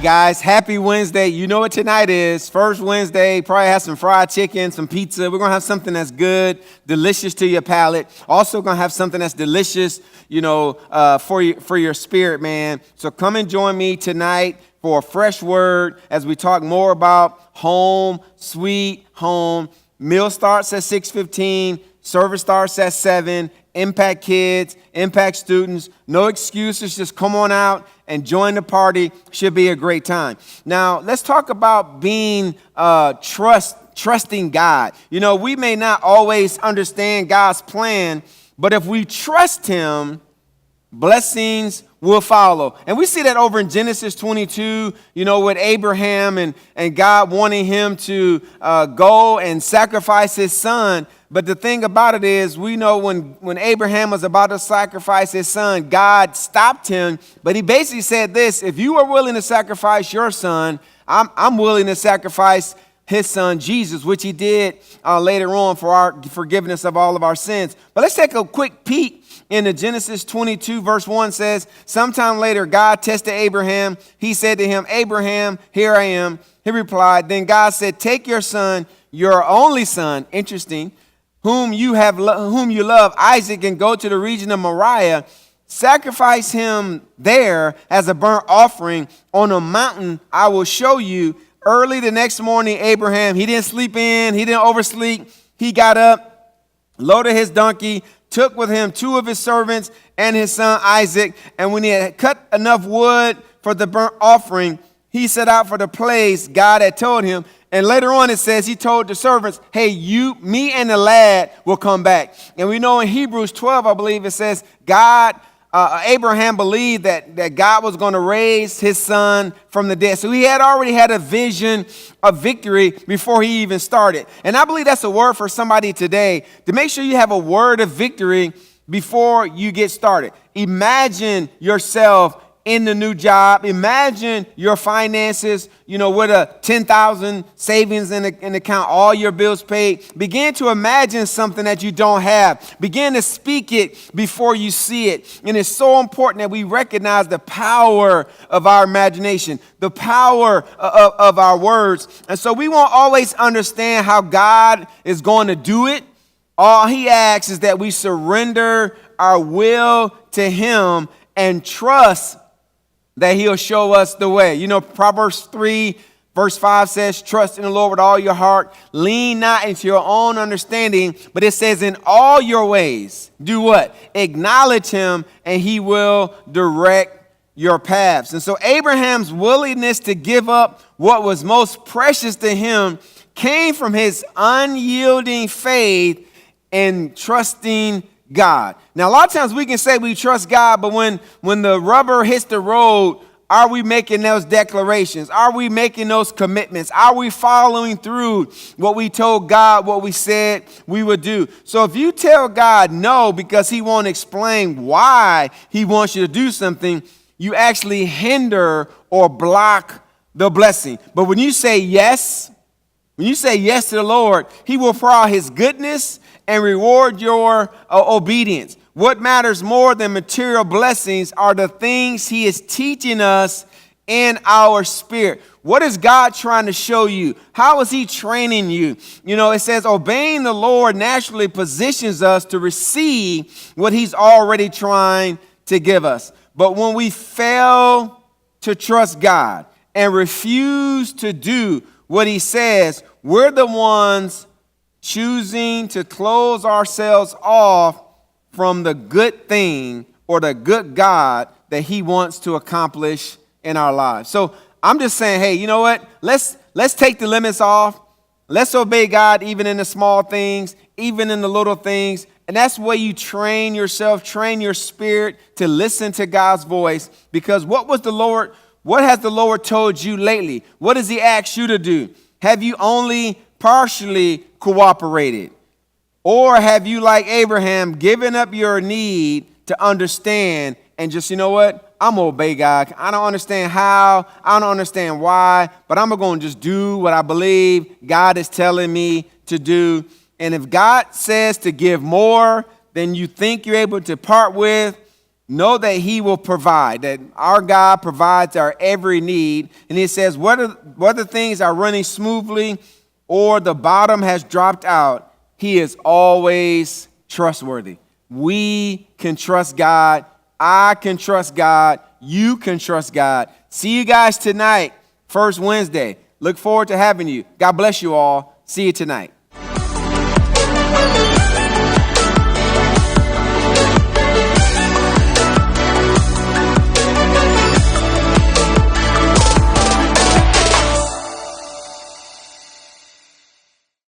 Guys, happy Wednesday. You know what tonight is. First Wednesday, probably have some fried chicken, some pizza. We're going to have something that's good, delicious to your palate. Also going to have something that's delicious, for your spirit, man. So come and join me tonight for a fresh word as we talk more about home, sweet home. Meal starts at 6:15. Service starts at 7. Impact kids, impact students. No excuses. Just come on out and join the party. Should be a great time. Now, let's talk about being trusting God. We may not always understand God's plan, but if we trust Him, blessings will follow. And we see that over in Genesis 22, with Abraham and God wanting him to go and sacrifice his son. But the thing about it is, we know when Abraham was about to sacrifice his son, God stopped him. But he basically said this: if you are willing to sacrifice your son, I'm willing to sacrifice his son Jesus, which he did later on for our forgiveness of all of our sins. But let's take a quick peek into Genesis 22, verse 1 says, sometime later, God tested Abraham. He said to him, Abraham, here I am. He replied, then God said, take your son, your only son, interesting, whom you love, Isaac, and go to the region of Moriah. Sacrifice him there as a burnt offering on a mountain I will show you. Early the next morning, Abraham, he didn't sleep in, he didn't oversleep. He got up, loaded his donkey, took with him 2 of his servants and his son Isaac. And when he had cut enough wood for the burnt offering, he set out for the place God had told him. And later on it says he told the servants, hey, me and the lad will come back. And we know in Hebrews 12, I believe it says, Abraham believed that God was going to raise his son from the dead. So he had already had a vision of victory before he even started. And I believe that's a word for somebody today, to make sure you have a word of victory before you get started. Imagine yourself in the new job. Imagine your finances, with a 10,000 savings in the account, all your bills paid. Begin to imagine something that you don't have. Begin to speak it before you see it. And it's so important that we recognize the power of our imagination, the power of our words. And so we won't always understand how God is going to do it. All He asks is that we surrender our will to Him and trust that He'll show us the way. Proverbs 3, verse 5 says, trust in the Lord with all your heart. Lean not into your own understanding, but it says in all your ways, do what? Acknowledge Him, and He will direct your paths. And so Abraham's willingness to give up what was most precious to him came from his unyielding faith and trusting God. Now, a lot of times we can say we trust God, but when the rubber hits the road, are we making those declarations? Are we making those commitments? Are we following through what we told God, what we said we would do? So if you tell God no because He won't explain why He wants you to do something, you actually hinder or block the blessing. But when you say yes to the Lord, He will pour out His goodness and reward your obedience. What matters more than material blessings are the things He is teaching us in our spirit. What is God trying to show you? How is He training you? It says obeying the Lord naturally positions us to receive what He's already trying to give us. But when we fail to trust God and refuse to do what He says, we're the ones choosing to close ourselves off from the good thing or the good God that He wants to accomplish in our lives. So I'm just saying, hey, you know what? Let's take the limits off. Let's obey God even in the small things, even in the little things. And that's where you train yourself, train your spirit to listen to God's voice. Because what has the Lord told you lately? What has He asked you to do? Have you only partially cooperated? Or have you, like Abraham, given up your need to understand and just, I'm going to obey God. I don't understand how, I don't understand why, but I'm going to just do what I believe God is telling me to do. And if God says to give more than you think you're able to part with, know that he will provide, that our God provides our every need. And it says, whether things are running smoothly or the bottom has dropped out, he is always trustworthy. We can trust God. I can trust God. You can trust God. See you guys tonight, First Wednesday. Look forward to having you. God bless you all. See you tonight.